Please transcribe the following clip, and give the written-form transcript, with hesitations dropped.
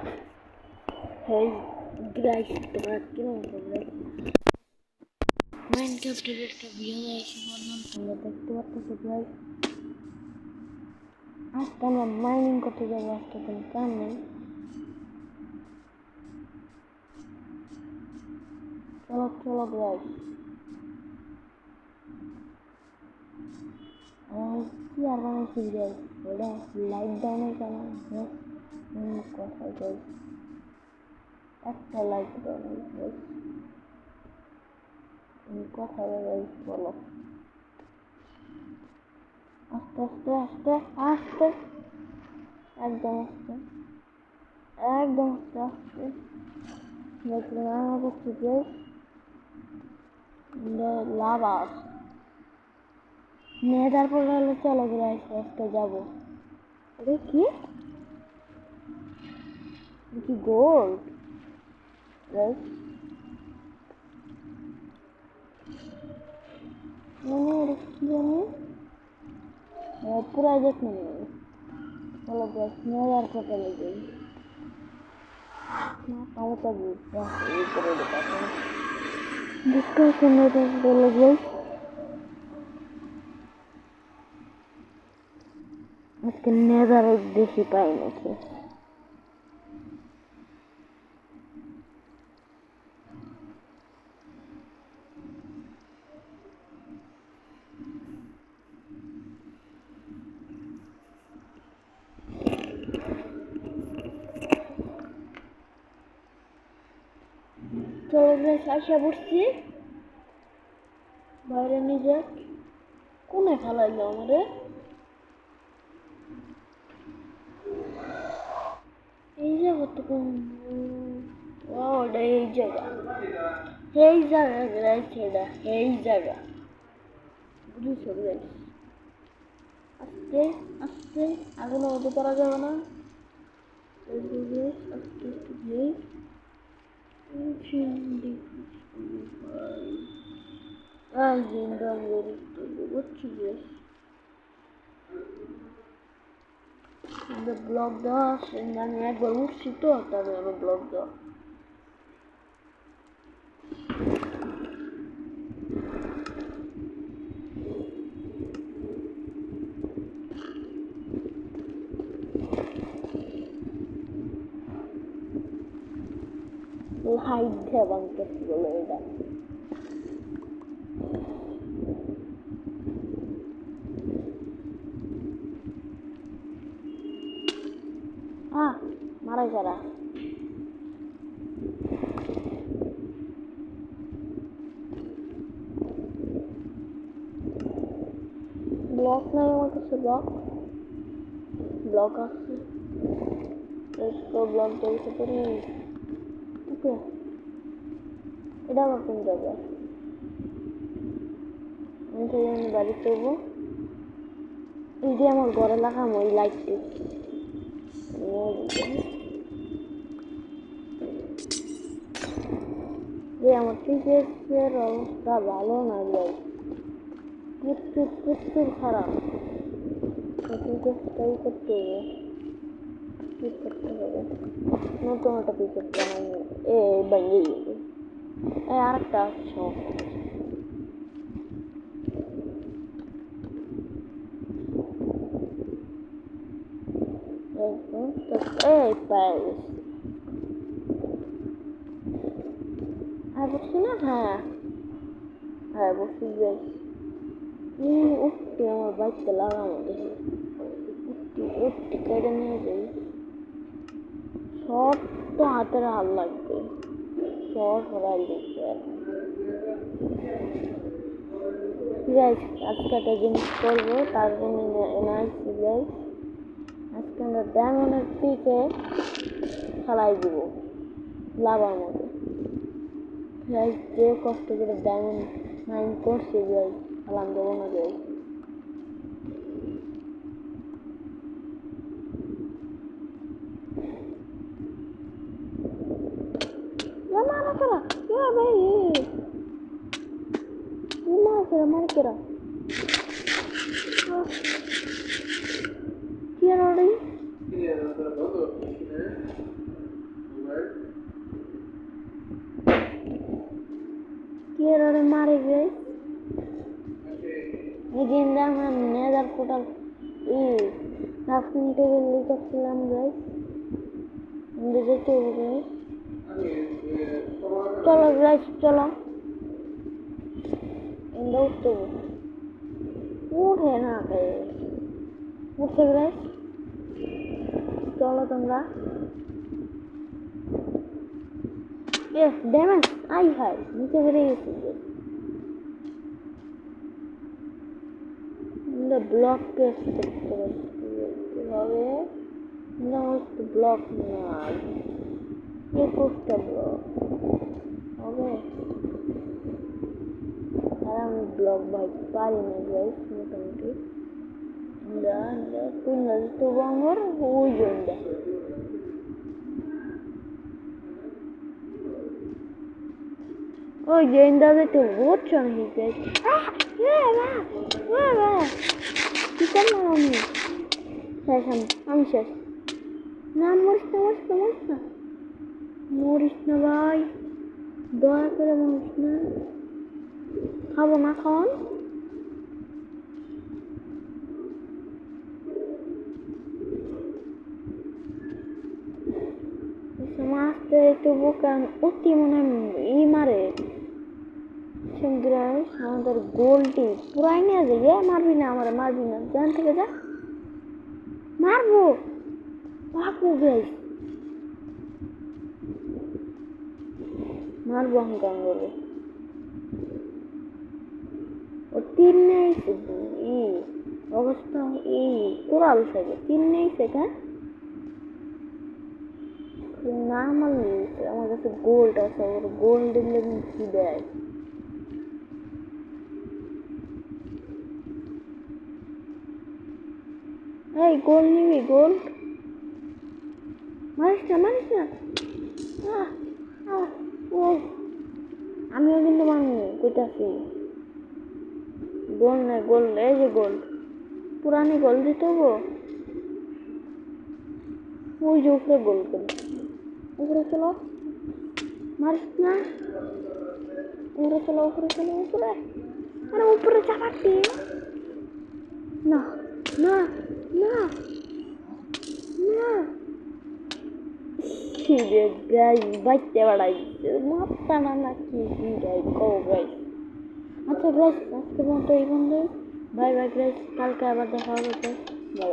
Hey guys, তোমরা কেমন করবে? মাইনক্রাফটের একটা ভিডিও এসে বললাম, তোমরা দেখতে পাচ্ছ গাইস। আজকে আমরা মাইনিং করতে যাবো, আজকে কোনো কাম নেই। চলো চলো গাইস, কি আর বানাইছি গাইস, ওটা লাইট ডাউনের কেন কথা গাইস, একটা লাইট ডাউন গাইস, কথা গাইস বলো। আস্তে আস্তে আস্তে আস্তে, একদম আস্তে, একদম আস্তে আস্তে দেখলাম আমাদের থেকে লাভা নেদার পরে হলে চলো গাইস আজকে যাবো। আরে কি কি গোল্ড গাইস, মানে এটা কি জানি প্রাইজেট মানে চলো গাইস নেদার পরে যাই না তাও এই করে দেখাবো ডিসকাশন বলে গাইস। আজকে নেদার বেশি পাই নাকি চলো গাইস আশা করছি বাইরে নিজে কোনে ফেলাইলো আমারে, এই জায়গা তো কোন ওটা এই জায়গা গাইস, এটা এই জায়গা বুঝেছো গাইস। আস্তে আস্তে আগুন হতে পারা যাবে না, আস্তে আস্তে যাই ব্লক দেওয়া আছে, আমি একবার উঠছি তো তবে আমার ব্লক দেওয়া হাইট দিয়ে বাংতেছি বলে এটা মারা যারা ব্লক নাই আমার কাছে, ব্লক আছে ব্লক দেখতে পারি। ওকে এটা আমার কোন জায়গা, আমি তো বাড়ি করবো এই যে আমার ঘরে লাগাম ওই লাইটটি যে আমার টিকেটের অবস্থা ভালো না যাই, প্রচুর খারাপ। টিকেটটাই করতে হবে, নতুন একটা টিকেট বানাই ভেঙে গেছে আর একটা সমস্যা এই পায়ে গেছি আর বসছি না, হ্যাঁ বসছি যাই উঠতে আমার বাইকটা লাগানো দেখি উঠতে কেটে নিয়ে যাই, সব তো হাতের হাত লাগবে, সব হরাই দিচ্ছে গাইস। আজকে একটা জিনিস করবো তার জন্য এনার্জি গাইস, আজকে আমরা ডায়মন্ডের পিকে খেলাই দিব লাভার মধ্যে গাইস, যে কষ্ট করে ডায়মন্ড মাইন করছে গাইস খেলাম দেবো না guys. Markera chi erano lì? যেতে হবে চলো গাইস চলো এন্ড উঠতে হবে উঠে না উঠছে গাইস চলো তোমরা ড্যামেজ আই হাই নিচে বেড়ে গেছি ব্লক টেস্ট করতে হবে ব্লক নাই একুশটা ব্লক হবে আর আমি ব্লক ভাই পারি না গাইস মোটামুটি তো বাংলার ওই জন্য ওই জেন্দাতে তো বুঝছো নাকি গাইস কি করলাম আমি শেষ না মরিস না ভাই দয়া করে মরিস না খাবো না খাওয়ান মাছতে একটু বোকান অতি মনে ই মারে আমাদের গোলটি পুরাই নিয়ে যায় মারবি না জান থেকে যা মারবো গাইস মারবো অহংকার করবো ও তিন নেই অবস্থা কোরাল থেকে তিন নেই সেটা না মারলে আমার কাছে গোল্ড আছে ওর গোল্ড দিলে কি দেয় এই গোল নিবি গোল মারিস না ও আমিও কিন্তু মারবো কইতাছি গোল নাই গোল এই যে গোল পুরানি গোল দিতে হবো ওই যে উপরে গোল করে উপরে চলো মারিস না উপরে চলো আরে উপরে চাপাচ্ছি না গাইস বাইতে বাড়াইছে মাথা না কি গাইস গাইস আচ্ছা গাইস আজকে মতো এই বন্ধু বাই গাইস কালকে আবার দেখা হবে বাই